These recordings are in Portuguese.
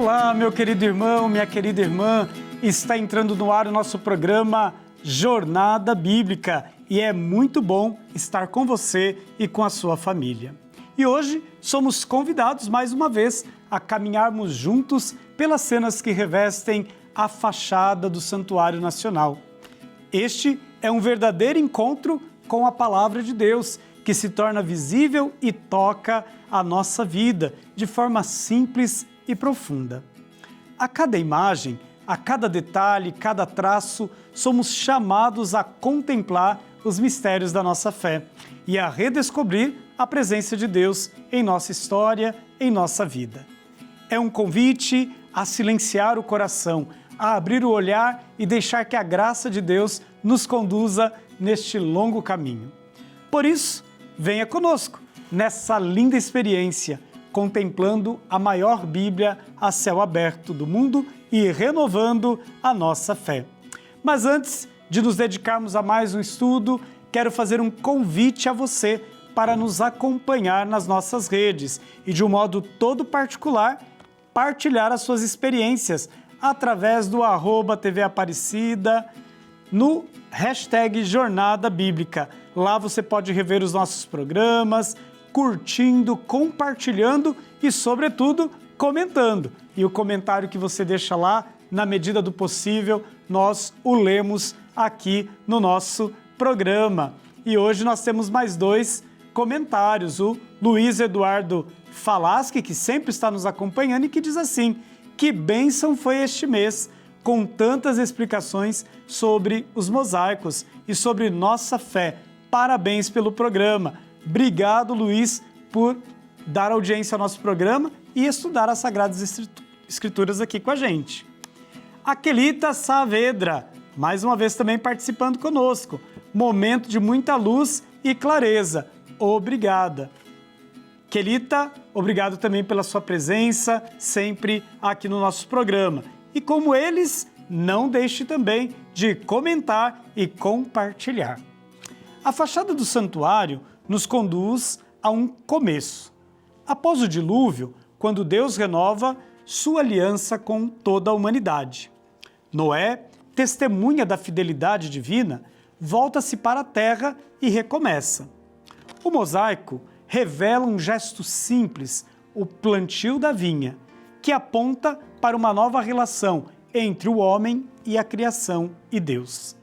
Olá, meu querido irmão, minha querida irmã, está entrando no ar o nosso programa Jornada Bíblica e é muito bom estar com você e com a sua família. E hoje somos convidados mais uma vez a caminharmos juntos pelas cenas que revestem a fachada do Santuário Nacional. Este é um verdadeiro encontro com a Palavra de Deus, que se torna visível e toca a nossa vida de forma simples e profunda. A cada imagem, a cada detalhe, cada traço, somos chamados a contemplar os mistérios da nossa fé e a redescobrir a presença de Deus em nossa história, em nossa vida. É um convite a silenciar o coração, a abrir o olhar e deixar que a graça de Deus nos conduza neste longo caminho. Por isso, venha conosco nessa linda experiência, contemplando a maior Bíblia a céu aberto do mundo e renovando a nossa fé. Mas antes de nos dedicarmos a mais um estudo, quero fazer um convite a você para nos acompanhar nas nossas redes e, de um modo todo particular, partilhar as suas experiências através do @TV Aparecida, no hashtag Jornada Bíblica. Lá você pode rever os nossos programas, curtindo, compartilhando e, sobretudo, comentando. E o comentário que você deixa lá, na medida do possível, nós o lemos aqui no nosso programa. E hoje nós temos mais dois comentários. O Luiz Eduardo Falaschi, que sempre está nos acompanhando e que diz assim: que bênção foi este mês, com tantas explicações sobre os mosaicos e sobre nossa fé. Parabéns pelo programa. Obrigado, Luiz, por dar audiência ao nosso programa e estudar as Sagradas Escrituras aqui com a gente. A Quelita Saavedra, mais uma vez também participando conosco. Momento de muita luz e clareza. Obrigada. Quelita, obrigado também pela sua presença sempre aqui no nosso programa. E como eles, não deixe também de comentar e compartilhar. A fachada do santuário nos conduz a um começo. Após o dilúvio, quando Deus renova sua aliança com toda a humanidade. Noé, testemunha da fidelidade divina, volta-se para a terra e recomeça. O mosaico revela um gesto simples, o plantio da vinha, que aponta para uma nova relação entre o homem e a criação e Deus.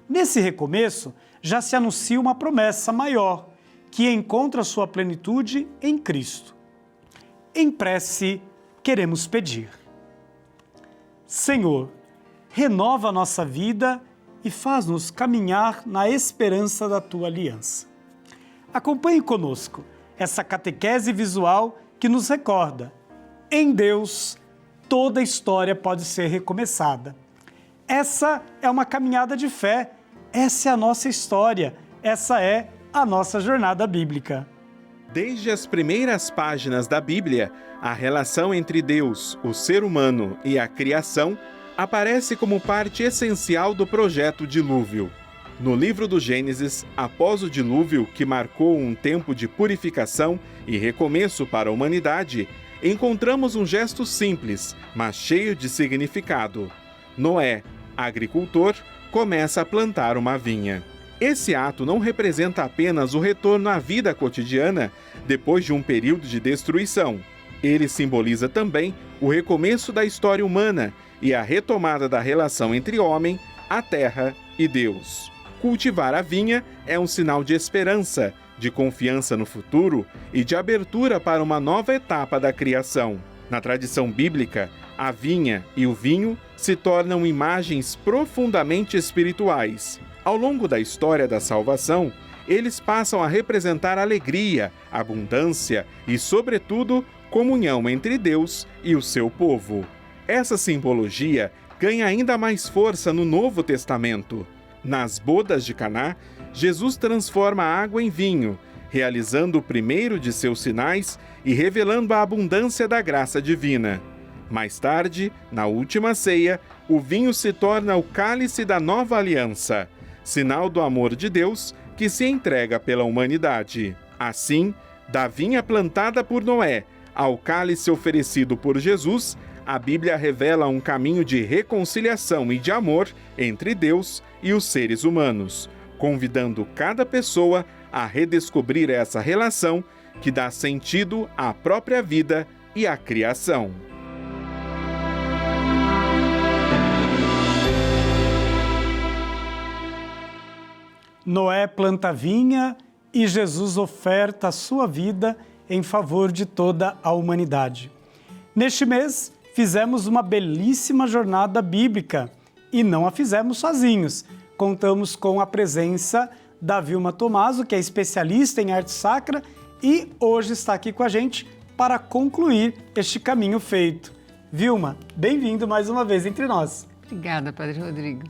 Nesse recomeço, já se anuncia uma promessa maior, que encontra sua plenitude em Cristo. Em prece, queremos pedir: Senhor, renova a nossa vida e faz-nos caminhar na esperança da Tua aliança. Acompanhe conosco essa catequese visual que nos recorda: em Deus, toda a história pode ser recomeçada. Essa é uma caminhada de fé, essa é a nossa história, essa é a nossa jornada bíblica. Desde as primeiras páginas da Bíblia, a relação entre Deus, o ser humano e a criação aparece como parte essencial do projeto dilúvio. No livro do Gênesis, após o dilúvio, que marcou um tempo de purificação e recomeço para a humanidade, encontramos um gesto simples, mas cheio de significado. Noé, agricultor, começa a plantar uma vinha. Esse ato não representa apenas o retorno à vida cotidiana depois de um período de destruição. Ele simboliza também o recomeço da história humana e a retomada da relação entre homem, a terra e Deus. Cultivar a vinha é um sinal de esperança, de confiança no futuro e de abertura para uma nova etapa da criação. Na tradição bíblica, a vinha e o vinho se tornam imagens profundamente espirituais. Ao longo da história da salvação, eles passam a representar alegria, abundância e, sobretudo, comunhão entre Deus e o seu povo. Essa simbologia ganha ainda mais força no Novo Testamento. Nas bodas de Caná, Jesus transforma a água em vinho, realizando o primeiro de seus sinais e revelando a abundância da graça divina. Mais tarde, na última ceia, o vinho se torna o cálice da nova aliança, sinal do amor de Deus que se entrega pela humanidade. Assim, da vinha plantada por Noé ao cálice oferecido por Jesus, a Bíblia revela um caminho de reconciliação e de amor entre Deus e os seres humanos, convidando cada pessoa a redescobrir essa relação que dá sentido à própria vida e à criação. Noé planta a vinha e Jesus oferta a sua vida em favor de toda a humanidade. Neste mês, fizemos uma belíssima jornada bíblica e não a fizemos sozinhos. Contamos com a presença da Vilma Tomaso, que é especialista em arte sacra e hoje está aqui com a gente para concluir este caminho feito. Vilma, bem-vindo mais uma vez entre nós. Obrigada, Padre Rodrigo.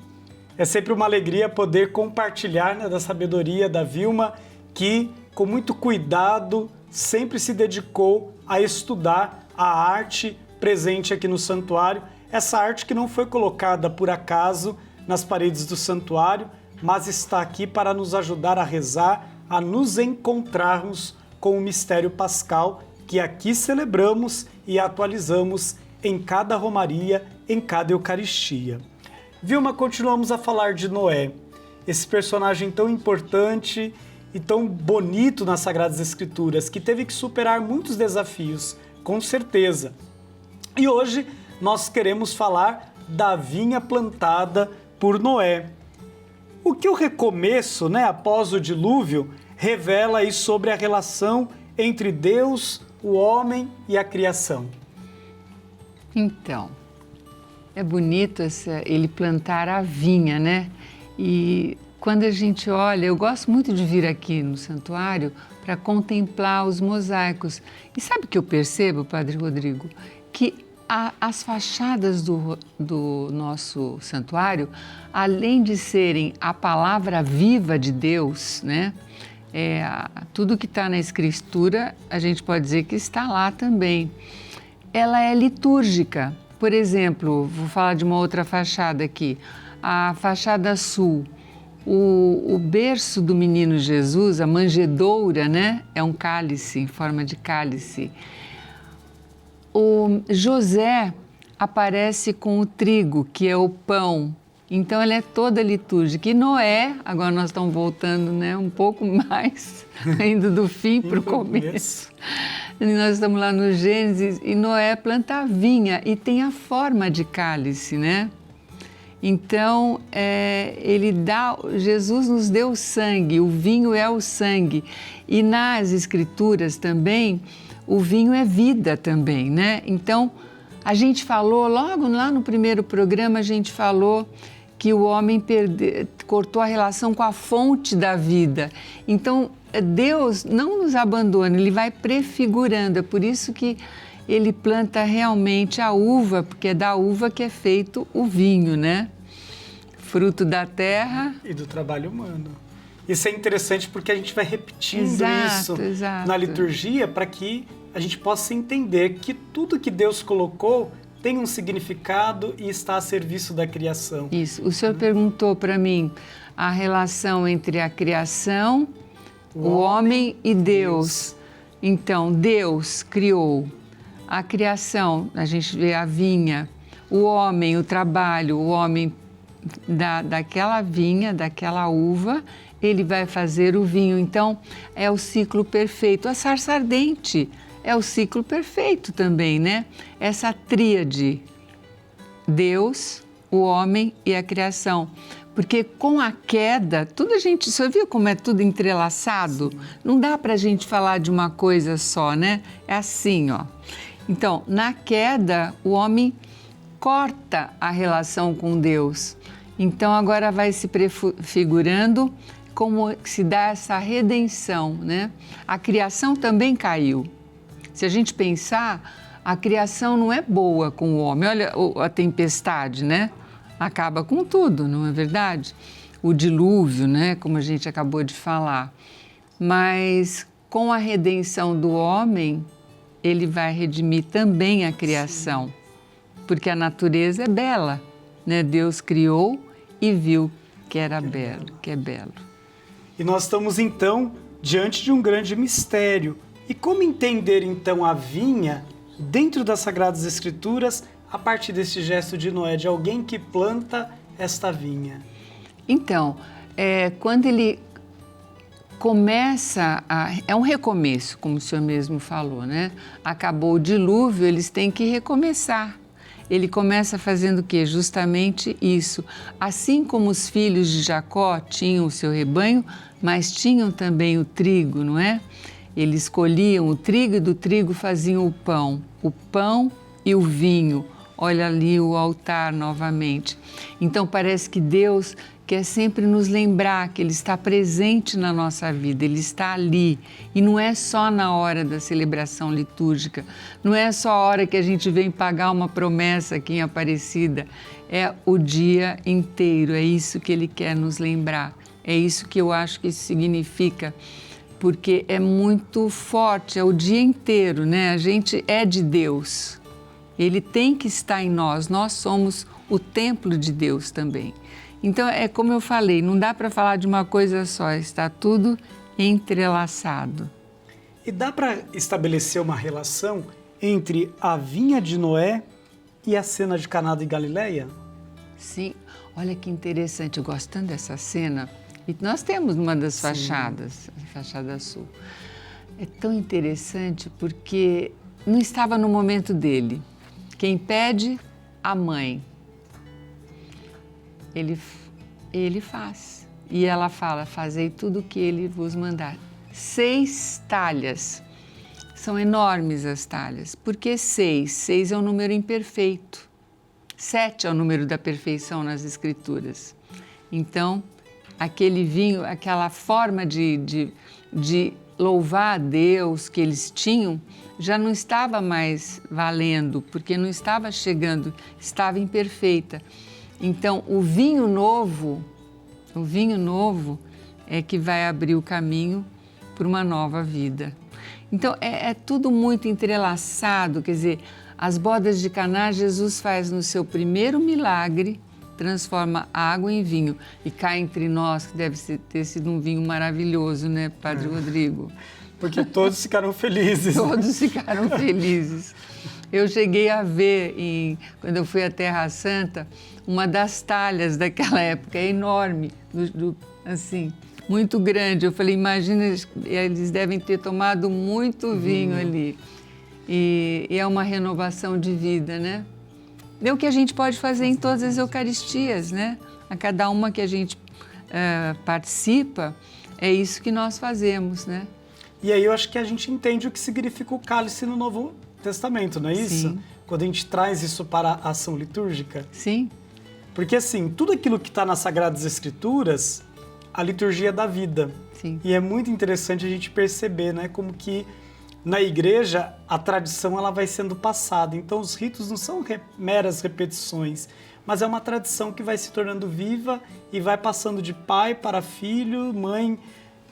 É sempre uma alegria poder compartilhar, né, da sabedoria da Vilma, que com muito cuidado sempre se dedicou a estudar a arte presente aqui no santuário, essa arte que não foi colocada por acaso nas paredes do santuário, mas está aqui para nos ajudar a rezar, a nos encontrarmos com o mistério pascal que aqui celebramos e atualizamos em cada romaria, em cada Eucaristia. Vilma, continuamos a falar de Noé, esse personagem tão importante e tão bonito nas Sagradas Escrituras, que teve que superar muitos desafios, com certeza. E hoje nós queremos falar da vinha plantada por Noé. O que o recomeço, após o dilúvio, revela aí sobre a relação entre Deus, o homem e a criação? Então, é bonito ele plantar a vinha, né? E quando a gente olha, eu gosto muito de vir aqui no santuário para contemplar os mosaicos. E sabe o que eu percebo, Padre Rodrigo? Que as fachadas do nosso santuário, além de serem a palavra viva de Deus, né? Tudo que está na Escritura, a gente pode dizer que está lá também. Ela é litúrgica. Por exemplo, vou falar de uma outra fachada aqui, a fachada sul. O berço do menino Jesus, a manjedoura, né? É um cálice, em forma de cálice. O José aparece com o trigo, que é o pão. Então, ela é toda litúrgica. E Noé, agora nós estamos voltando, né, um pouco mais, indo do fim para o começo. E nós estamos lá no Gênesis, e Noé planta a vinha e tem a forma de cálice, né? Então, Jesus nos deu o sangue, o vinho é o sangue. E nas Escrituras também, o vinho é vida também, né? Então, a gente falou, logo lá no primeiro programa, a gente falou que o homem cortou a relação com a fonte da vida. Então, Deus não nos abandona, Ele vai prefigurando. É por isso que Ele planta realmente a uva, porque é da uva que é feito o vinho, né? Fruto da terra. E do trabalho humano. Isso é interessante porque a gente vai repetindo isso na liturgia para que a gente possa entender que tudo que Deus colocou tem um significado e está a serviço da criação. Isso. O senhor perguntou para mim a relação entre a criação, o homem e Deus. Então, Deus criou a criação, a gente vê a vinha, o homem, o trabalho, o homem daquela vinha, daquela uva, ele vai fazer o vinho. Então, é o ciclo perfeito. A sarça ardente é o ciclo perfeito também, né? Essa tríade, Deus, o homem e a criação. Porque com a queda, você viu como é tudo entrelaçado? Sim. Não dá para a gente falar de uma coisa só, né? É assim, ó. Então, na queda, o homem corta a relação com Deus. Então, agora vai se prefigurando como se dá essa redenção, né? A criação também caiu. Se a gente pensar, a criação não é boa com o homem. Olha a tempestade, né? Acaba com tudo, não é verdade? O dilúvio, né? Como a gente acabou de falar. Mas com a redenção do homem, ele vai redimir também a criação. Sim. Porque a natureza é bela, né? Deus criou e viu que era belo, que é belo. E nós estamos, então, diante de um grande mistério. E como entender, então, a vinha dentro das Sagradas Escrituras a partir desse gesto de Noé, de alguém que planta esta vinha? Então, quando ele começa é um recomeço, como o senhor mesmo falou, né? Acabou o dilúvio, eles têm que recomeçar. Ele começa fazendo o quê? Justamente isso. Assim como os filhos de Jacó tinham o seu rebanho, mas tinham também o trigo, não é? Eles colhiam o trigo e do trigo faziam o pão e o vinho. Olha ali o altar novamente. Então parece que Deus quer sempre nos lembrar que Ele está presente na nossa vida, Ele está ali. E não é só na hora da celebração litúrgica, não é só a hora que a gente vem pagar uma promessa aqui em Aparecida, é o dia inteiro, é isso que Ele quer nos lembrar. É isso que eu acho que isso significa, porque é muito forte, é o dia inteiro, né? A gente é de Deus. Ele tem que estar em nós somos o templo de Deus também. Então, é como eu falei, não dá para falar de uma coisa só, está tudo entrelaçado. E dá para estabelecer uma relação entre a vinha de Noé e a cena de Caná de Galileia? Sim, olha que interessante, eu gosto tanto dessa cena. E nós temos uma das fachadas, a fachada sul. É tão interessante porque não estava no momento dele. Quem pede? A mãe. Ele faz. E ela fala, fazei tudo o que ele vos mandar. 6 talhas. São enormes as talhas. Por que 6? 6 é um número imperfeito. 7 é o número da perfeição nas Escrituras. Então, aquele vinho, aquela forma de louvar a Deus que eles tinham, já não estava mais valendo, porque não estava chegando, estava imperfeita. Então, o vinho novo é que vai abrir o caminho para uma nova vida. Então, é tudo muito entrelaçado, quer dizer, as bodas de Caná, Jesus faz no seu primeiro milagre, transforma água em vinho. E cá entre nós, que deve ter sido um vinho maravilhoso, né, Padre Rodrigo? Porque todos ficaram felizes. Todos ficaram felizes. Eu cheguei a ver, quando eu fui à Terra Santa, uma das talhas daquela época, enorme, assim, muito grande. Eu falei, imagina, eles devem ter tomado muito vinho ali. E é uma renovação de vida, né? É o que a gente pode fazer em todas as Eucaristias, né? A cada uma que a gente participa, é isso que nós fazemos, né? E aí eu acho que a gente entende o que significa o cálice no Novo Testamento, não é isso? Sim. Quando a gente traz isso para a ação litúrgica. Sim. Porque assim, tudo aquilo que está nas Sagradas Escrituras, a liturgia é da vida. Sim. E é muito interessante a gente perceber, né, como que na igreja a tradição ela vai sendo passada. Então os ritos não são meras repetições, mas é uma tradição que vai se tornando viva e vai passando de pai para filho, mãe,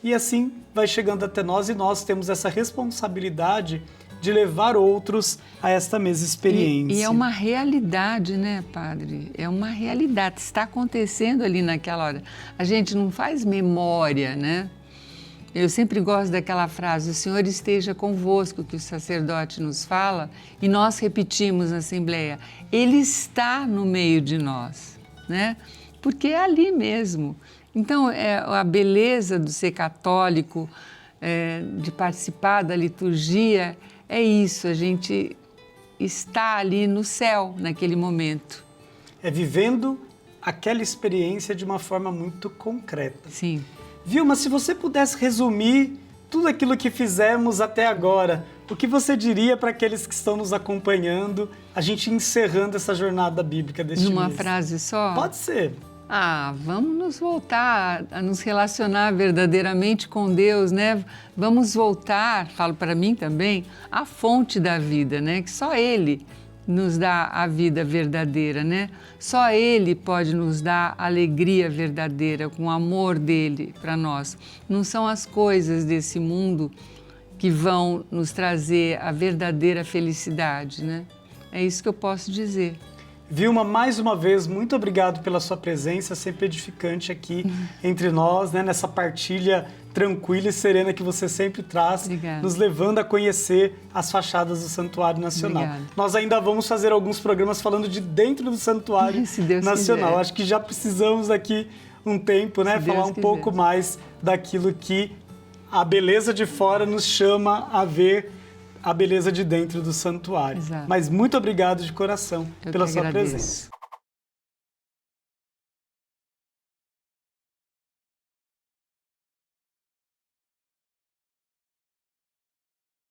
e assim vai chegando até nós, e nós temos essa responsabilidade de levar outros a esta mesma experiência. E é uma realidade, né, Padre? É uma realidade, está acontecendo ali naquela hora. A gente não faz memória, né? Eu sempre gosto daquela frase, o Senhor esteja convosco, que o sacerdote nos fala, e nós repetimos na Assembleia, Ele está no meio de nós, né? Porque é ali mesmo. Então, a beleza do ser católico, de participar da liturgia, é isso, a gente está ali no céu naquele momento. É vivendo aquela experiência de uma forma muito concreta. Sim. Vilma, se você pudesse resumir tudo aquilo que fizemos até agora, o que você diria para aqueles que estão nos acompanhando, a gente encerrando essa jornada bíblica deste mês? Numa frase só? Pode ser. Vamos nos voltar a nos relacionar verdadeiramente com Deus, né? Vamos voltar, falo para mim também, à fonte da vida, né? Que só Ele nos dá a vida verdadeira, né? Só Ele pode nos dar a alegria verdadeira, com o amor dEle para nós. Não são as coisas desse mundo que vão nos trazer a verdadeira felicidade, né? É isso que eu posso dizer. Vilma, mais uma vez, muito obrigado pela sua presença, sempre edificante aqui entre nós, né, nessa partilha tranquila e serena que você sempre traz, Obrigada. nos levando a conhecer as fachadas do Santuário Nacional. Obrigada. Nós ainda vamos fazer alguns programas falando de dentro do Santuário Se Deus Nacional. quiser. Acho que já precisamos aqui um tempo, né, Se falar Deus um quiser. pouco mais daquilo que a beleza de fora nos chama a ver a beleza de dentro do santuário. Exato. Mas muito obrigado de coração Eu pela que sua agradeço. presença.